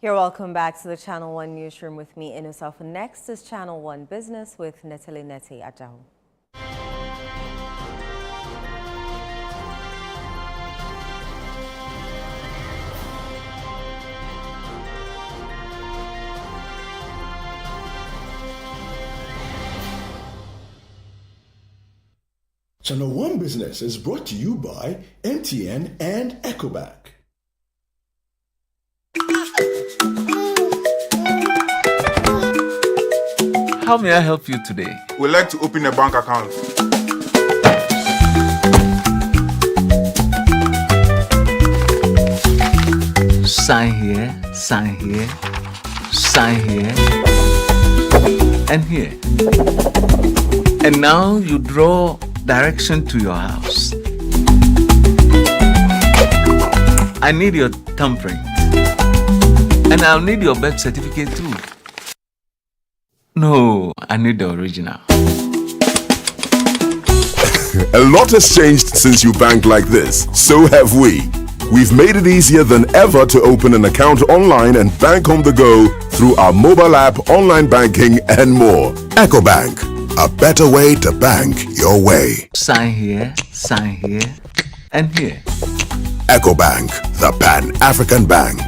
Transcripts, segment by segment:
You're welcome back to the Channel 1 Newsroom with me, Inusof. Next is Channel 1 Business with Netele Neti Ajahu. Channel 1 Business is brought to you by MTN and Ecobank. How may I help you today? We'd like to open a bank account. Sign here, sign here, sign here, and here. And now you draw direction to your house. I need your thumbprint. And I'll need your birth certificate too. No, I need the original. A lot has changed since you bank like this. So have we. We've made it easier than ever to open an account online and bank on the go through our mobile app, online banking, and more. Ecobank, a better way to bank your way. Sign here, and here. Ecobank, the Pan-African Bank.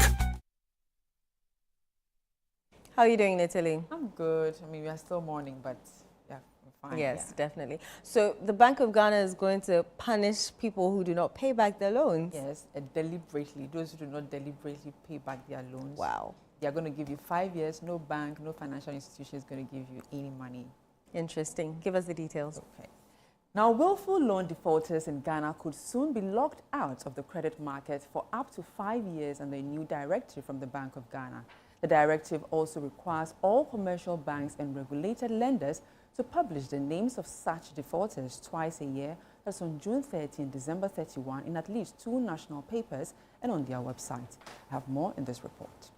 How are you doing, Netele? I'm good. I mean, we are still mourning, but yeah, we're fine. Yes, yeah. Definitely. So the Bank of Ghana is going to punish people who do not pay back their loans? Yes, deliberately. Those who do not deliberately pay back their loans. Wow. They are going to give you 5 years. No bank, no financial institution is going to give you any money. Interesting. Give us the details. Okay. Now, willful loan defaulters in Ghana could soon be locked out of the credit market for up to 5 years under a new directive from the Bank of Ghana. The directive also requires all commercial banks and regulated lenders to publish the names of such defaulters twice a year, that's on June 30 and December 31, in at least 2 national papers and on their website. I have more in this report.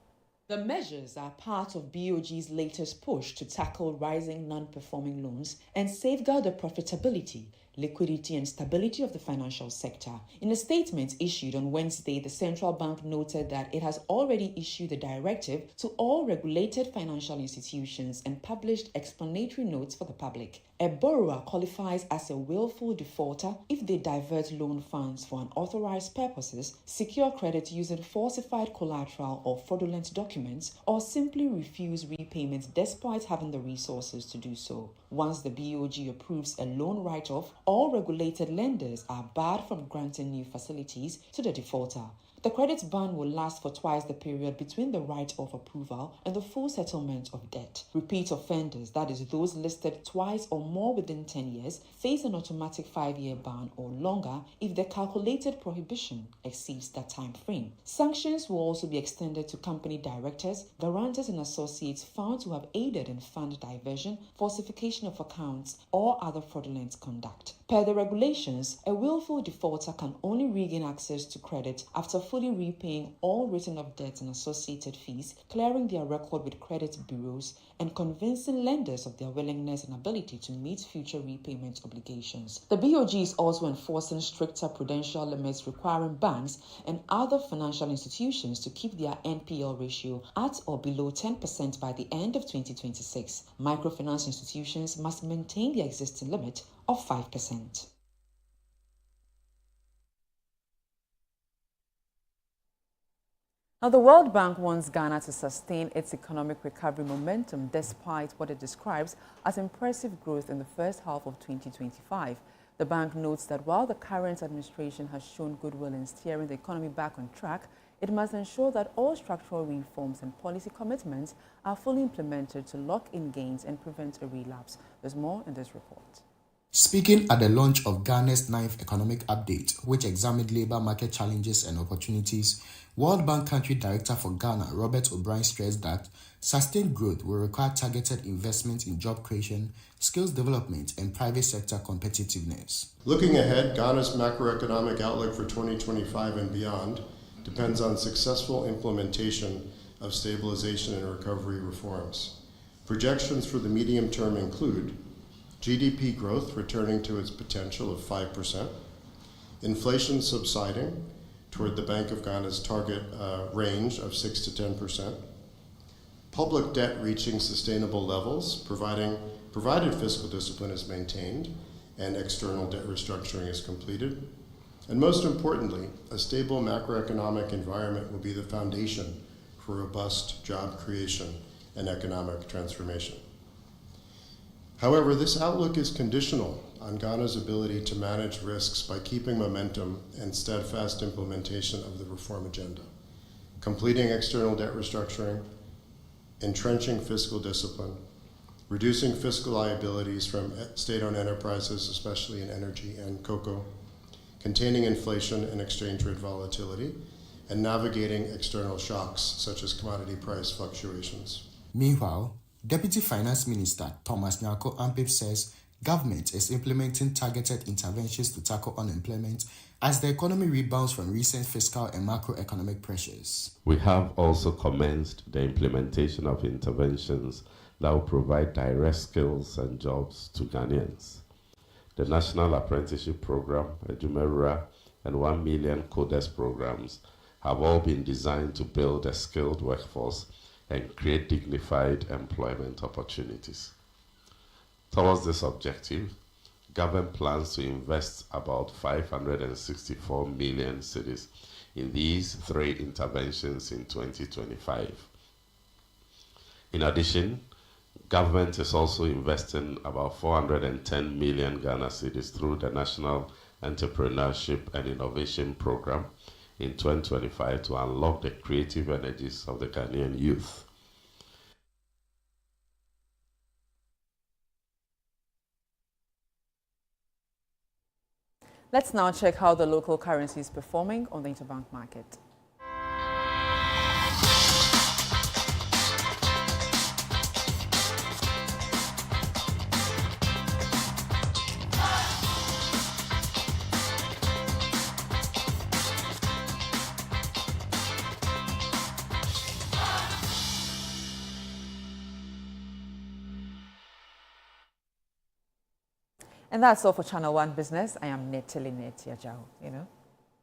The measures are part of BOG's latest push to tackle rising non-performing loans and safeguard the profitability, liquidity and stability of the financial sector. In a statement issued on Wednesday, the central bank noted that it has already issued a directive to all regulated financial institutions and published explanatory notes for the public. A borrower qualifies as a willful defaulter if they divert loan funds for unauthorized purposes, secure credit using falsified collateral or fraudulent documents, or simply refuse repayment despite having the resources to do so. Once the BOG approves a loan write-off, all regulated lenders are barred from granting new facilities to the defaulter. The credit ban will last for twice the period between the write-off approval and the full settlement of debt. Repeat offenders, that is those listed twice or more within 10 years, face an automatic 5-year ban or longer if the calculated prohibition exceeds that time frame. Sanctions will also be extended to company directors, guarantors and associates found to have aided in fund diversion, falsification of accounts, or other fraudulent conduct. Per the regulations, a willful defaulter can only regain access to credit after fully repaying all written-off debts and associated fees, clearing their record with credit bureaus, and convincing lenders of their willingness and ability to meet future repayment obligations. The BOG is also enforcing stricter prudential limits requiring banks and other financial institutions to keep their NPL ratio at or below 10% by the end of 2026. Microfinance institutions must maintain their existing limit of 5%. Now, the World Bank wants Ghana to sustain its economic recovery momentum despite what it describes as impressive growth in the first half of 2025. The bank notes that while the current administration has shown goodwill in steering the economy back on track, it must ensure that all structural reforms and policy commitments are fully implemented to lock in gains and prevent a relapse. There's more in this report. Speaking at the launch of Ghana's 9th Economic Update, which examined labor market challenges and opportunities, World Bank Country Director for Ghana, Robert O'Brien, stressed that sustained growth will require targeted investment in job creation, skills development, and private sector competitiveness. Looking ahead, Ghana's macroeconomic outlook for 2025 and beyond depends on successful implementation of stabilization and recovery reforms. Projections for the medium term include GDP growth returning to its potential of 5%, inflation subsiding, toward the Bank of Ghana's target range of 6 to 10%. Public debt reaching sustainable levels, provided fiscal discipline is maintained and external debt restructuring is completed. And most importantly, a stable macroeconomic environment will be the foundation for robust job creation and economic transformation. However, this outlook is conditional on Ghana's ability to manage risks by keeping momentum and steadfast implementation of the reform agenda, completing external debt restructuring, entrenching fiscal discipline, reducing fiscal liabilities from state-owned enterprises, especially in energy and cocoa, containing inflation and exchange rate volatility, and navigating external shocks such as commodity price fluctuations. Meanwhile, Deputy Finance Minister Thomas Nyarko Ampip says government is implementing targeted interventions to tackle unemployment as the economy rebounds from recent fiscal and macroeconomic pressures. We have also commenced the implementation of interventions that will provide direct skills and jobs to Ghanaians. The National Apprenticeship Program, Ejumewura, and 1 million Coders programs have all been designed to build a skilled workforce and create dignified employment opportunities. Towards this objective, government plans to invest about 564 million cedis in these 3 interventions in 2025. In addition, government is also investing about 410 million Ghana cedis through the National Entrepreneurship and Innovation Program in 2025 to unlock the creative energies of the Ghanaian youth. Let's now check how the local currency is performing on the interbank market. And that's all for Channel One Business. I am Netalie Ajao.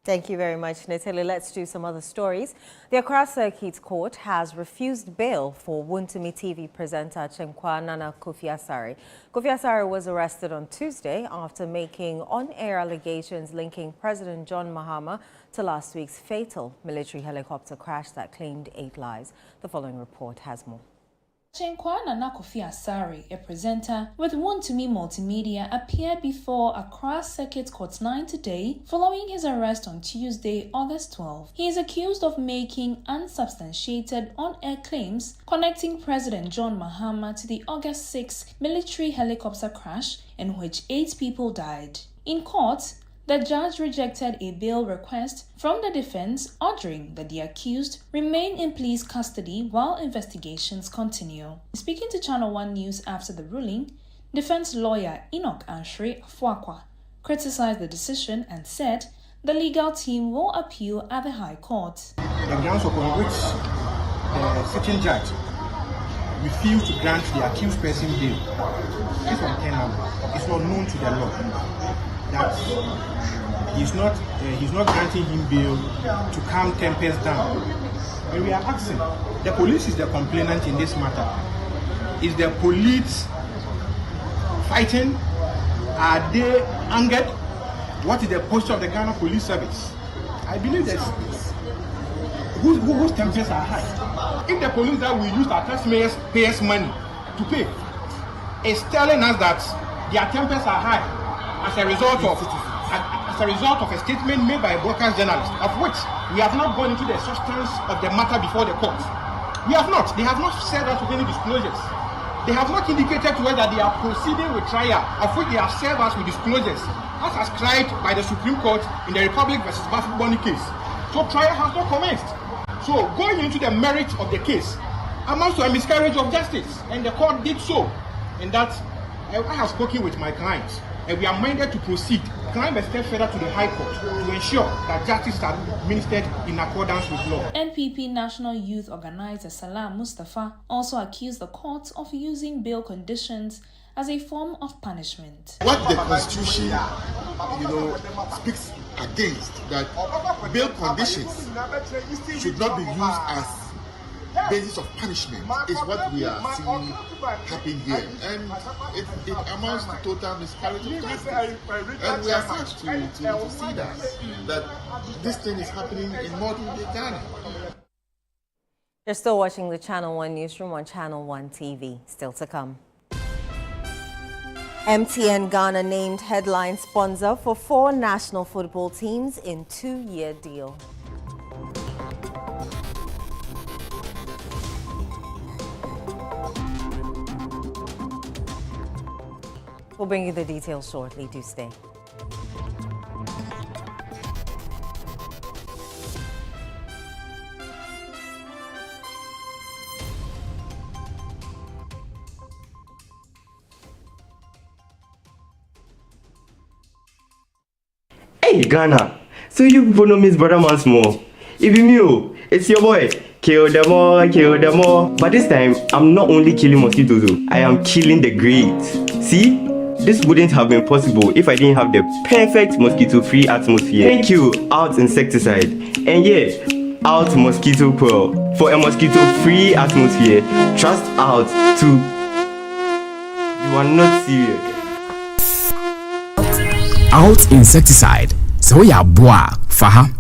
Thank you very much, Natalie. Let's do some other stories. The Accra Circuit Court has refused bail for Wontumi TV presenter Chenkwa Nana Kofi Asare. Kofi Asare was arrested on Tuesday after making on-air allegations linking President John Mahama to last week's fatal military helicopter crash that claimed 8 lives. The following report has more. Chenkwa Nana Kofi Asare, a presenter with Wontumi Multimedia, appeared before Accra Circuit Court 9 today following his arrest on Tuesday, August 12. He is accused of making unsubstantiated on-air claims connecting President John Mahama to the August 6 military helicopter crash in which 8 people died. In court, the judge rejected a bail request from the defense, ordering that the accused remain in police custody while investigations continue. Speaking to Channel One News after the ruling, defense lawyer Enoch Anshre Afuakwa criticized the decision and said the legal team will appeal at the High Court. The grounds upon which the sitting judge refused to grant the accused person bail is untenable. It's not known to the law that he's not granting him bail to calm tempers down. And we are asking, the police is the complainant in this matter. Is the police fighting? Are they angered? What is the posture of the Ghana Police Service? I believe that whose tempers are high. If the police that we use our taxpayers' money to pay is telling us that their tempers are high as a result of a statement made by a broadcast journalist, of which we have not gone into the substance of the matter before the court. We have not. They have not said that with any disclosures. They have not indicated to us that they are proceeding with trial, of which they have served us with disclosures, as ascribed by the Supreme Court in the Republic versus Bafuboni case. So trial has not commenced. So going into the merit of the case amounts to a miscarriage of justice, and the court did so. And that I have spoken with my clients, and we are minded to proceed, climb a step further to the High Court to ensure that justice is administered in accordance with law. NPP National Youth Organizer Salam Mustafa also accused the court of using bail conditions as a form of punishment. What the Constitution, speaks against, that bail conditions should not be used as basis of punishment, is what we are seeing happen here, and it amounts to total miscarriage of justice. And we are sad to see that this thing is happening in modern day Ghana. You're still watching the Channel 1 Newsroom on Channel 1 TV. Still to come. MTN Ghana named headline sponsor for 4 national football teams in 2-year deal. We'll bring you the details shortly. Do stay. Hey Ghana, so you people know Miss Brother once more. If you it's your boy. Kill them all. But this time, I'm not only killing mosquitoes, I am killing the grades. See? This wouldn't have been possible if I didn't have the perfect mosquito-free atmosphere. Thank you, Out Insecticide. And yeah, Out Mosquito Coil. For a mosquito-free atmosphere, trust Out to... You are not serious. Out Insecticide. So ya boa, faha.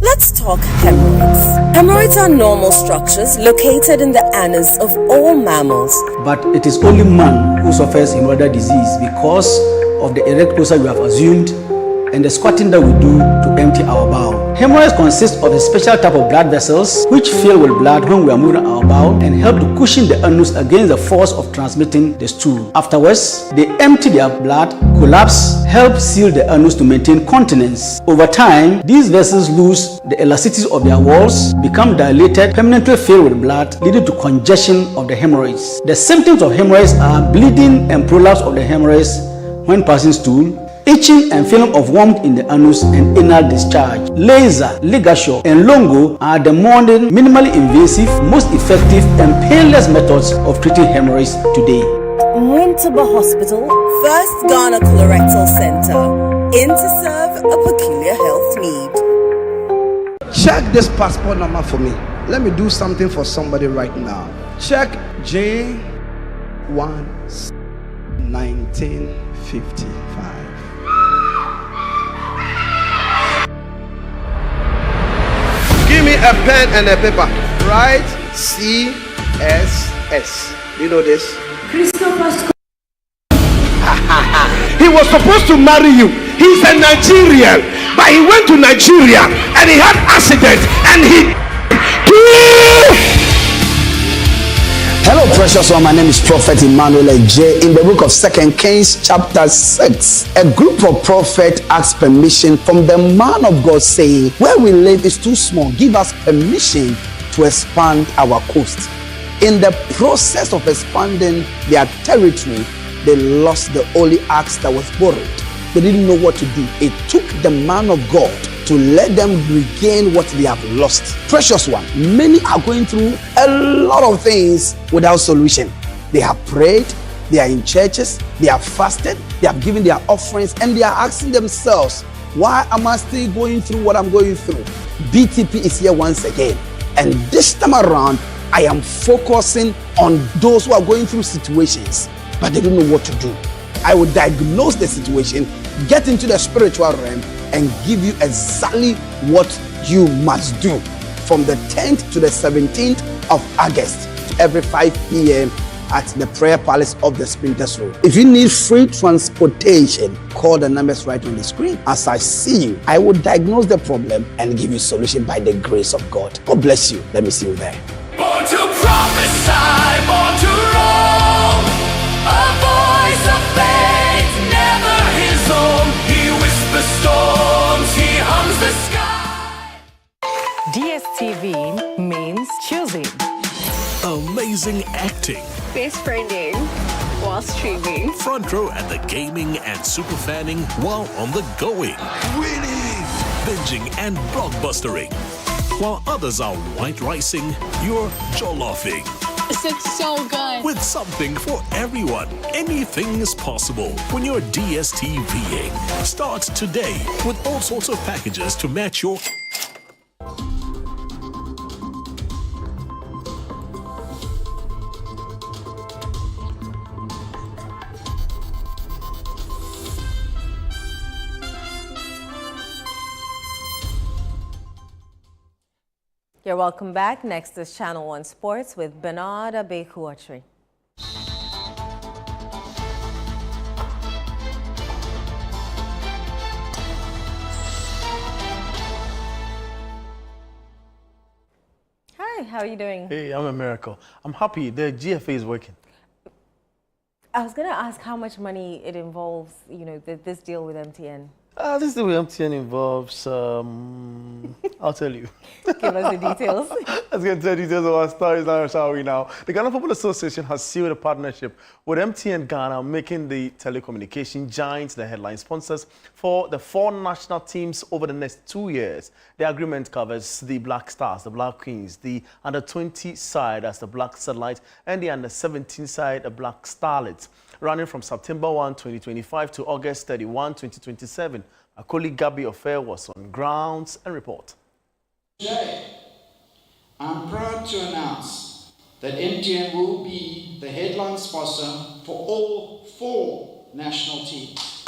Let's talk hemorrhoids. Hemorrhoids are normal structures located in the anus of all mammals. But it is only man who suffers hemorrhoidal disease because of the erect posture we have assumed and the squatting that we do to empty our bowel. Hemorrhoids consist of a special type of blood vessels which fill with blood when we are moving our bowel and help to cushion the anus against the force of transmitting the stool. Afterwards, they empty their blood, collapse, help seal the anus to maintain continence. Over time, these vessels lose the elasticity of their walls, become dilated, permanently filled with blood, leading to congestion of the hemorrhoids. The symptoms of hemorrhoids are bleeding and prolapse of the hemorrhoids when passing stool, itching and feeling of warmth in the anus and anal discharge. Laser, ligature, and longo are the modern, minimally invasive, most effective and painless methods of treating hemorrhoids today. Mwintaba Hospital, first Ghana Colorectal Center, in to serve a peculiar health need. Check this passport number for me. Let me do something for somebody right now. Check J1 1955. Give me a pen and a paper. Write CSS. Do you know this? He was supposed to marry you. He's a Nigerian, but he went to Nigeria and he had accident and he. Hello, precious one. My name is Prophet Emmanuel J. In the book of 2 Kings, chapter 6, a group of prophets asked permission from the man of God, saying, "Where we live is too small. Give us permission to expand our coast." In the process of expanding their territory, they lost the only axe that was borrowed. They didn't know what to do. It took the man of God to let them regain what they have lost. Precious one, many are going through a lot of things without solution. They have prayed, they are in churches, they have fasted, they have given their offerings, and they are asking themselves, why am I still going through what I'm going through? BTP is here once again, and this time around I am focusing on those who are going through situations but they don't know what to do. I will diagnose the situation, get into the spiritual realm, and give you exactly what you must do from the 10th to the 17th of August, every 5 p.m. at the Prayer Palace of the Sprinters Road. If you need free transportation, call the numbers right on the screen. As I see you, I will diagnose the problem and give you a solution by the grace of God. God bless you. Let me see you there. Born to prophesy, born to roll, a voice of faith, never his own. He whispers storms, he hums the sky. DSTV means choosing. Amazing acting. Best friending while streaming. Front row at the gaming and super fanning while on the going. Winning. Binging and blockbustering. While others are white ricing, you're jolloffing. This looks so good. With something for everyone, anything is possible when you're DSTVing. Start today with all sorts of packages to match your... You're welcome back. Next is Channel 1 Sports with Bernard Abeku-Otri. Hi, how are you doing? Hey, I'm a miracle. I'm happy the GFA is working. I was going to ask how much money it involves, you know, this deal with MTN. This deal with MTN involves, I'll tell you. Give us the details. Let's get into the details of our stories now, shall we now? The Ghana Football Association has sealed a partnership with MTN Ghana, making the telecommunication giants the headline sponsors for the 4 national teams over the next 2 years. The agreement covers the Black Stars, the Black Queens, the Under-20 side as the Black Satellite, and the Under-17 side, the Black Starlets, running from September 1, 2025 to August 31, 2027. Our colleague Gabby Ofer was on grounds and report. Today, I'm proud to announce that MTN will be the headline sponsor for all 4 national teams.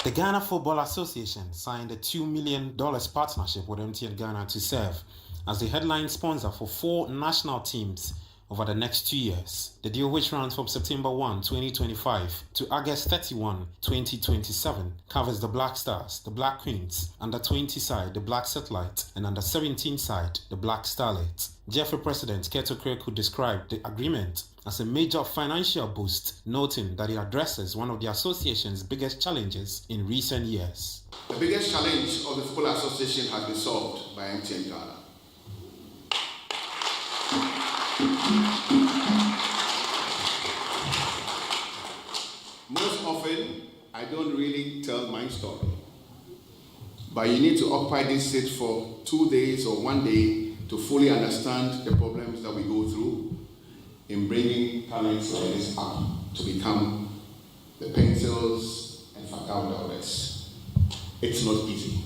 The Ghana Football Association signed a $2 million partnership with MTN Ghana to serve as the headline sponsor for 4 national teams over the next 2 years. The deal, which runs from September 1, 2025 to August 31, 2027, covers the Black Stars, the Black Queens, Under-20 side, the Black Satellite, and Under-17 side, the Black Starlet. GFA President Keto Kreku described the agreement as a major financial boost, noting that it addresses one of the association's biggest challenges in recent years. The biggest challenge of the Football Association has been solved by MTN Ghana. Most often, I don't really tell my story, but you need to occupy this seat for 2 days or 1 day to fully understand the problems that we go through in bringing talents like this up to become the pencils and facaudaures. It's not easy.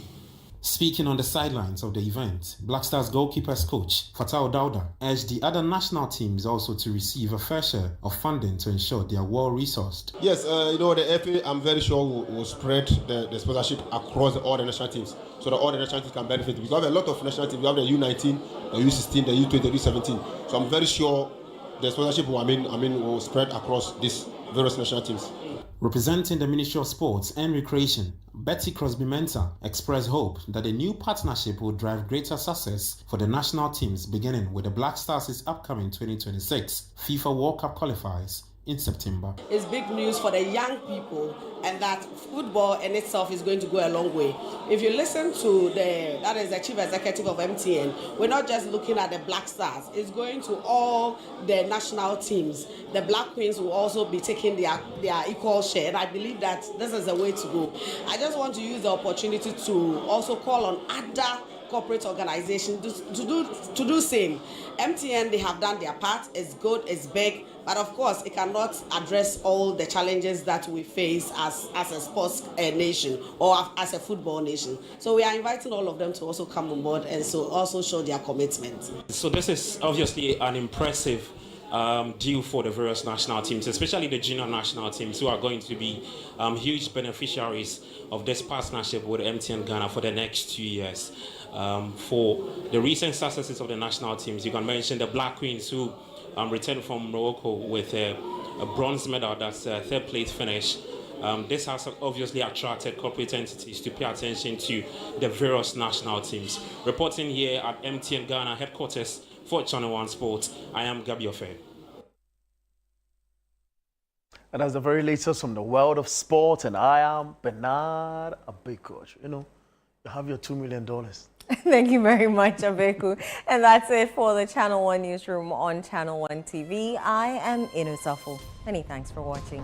Speaking on the sidelines of the event, Black Stars goalkeepers coach Fatau Dauda urged the other national teams also to receive a fair share of funding to ensure they are well resourced. Yes, you know, the FA, I'm very sure, will spread the sponsorship across all the national teams so that all the national teams can benefit. We have a lot of national teams. We have the U19, the U16, the U20, the U17. So I'm very sure the sponsorship will spread across these various national teams. Representing the Ministry of Sports and Recreation, Betty Crosby-Mensah expressed hope that the new partnership will drive greater success for the national teams, beginning with the Black Stars' upcoming 2026 FIFA World Cup qualifiers in September. It's big news for the young people, and that football in itself is going to go a long way. If you listen to that is the chief executive of MTN, we're not just looking at the Black Stars. It's going to all the national teams. The Black Queens will also be taking their equal share, and I believe that this is the way to go. I just want to use the opportunity to also call on other corporate organizations to do same. MTN, they have done their part. It's good, it's big, but of course it cannot address all the challenges that we face as a sports nation or as a football nation. So we are inviting all of them to also come on board and so also show their commitment. So this is obviously an impressive deal for the various national teams, especially the junior national teams, who are going to be huge beneficiaries of this partnership with MTN Ghana for the next 2 years. For the recent successes of the national teams, you can mention the Black Queens, who returned from Morocco with a bronze medal, that's a third place finish. This has obviously attracted corporate entities to pay attention to the various national teams. Reporting here at MTN Ghana headquarters for Channel 1 Sports, I am Gabby Ofer. And that's the very latest from the world of sport, and I am Bernard Abeku. You know, you have your $2 million. Thank you very much, Abeku. And that's it for the Channel 1 Newsroom on Channel 1 TV. I am Inu Safo. Many thanks for watching.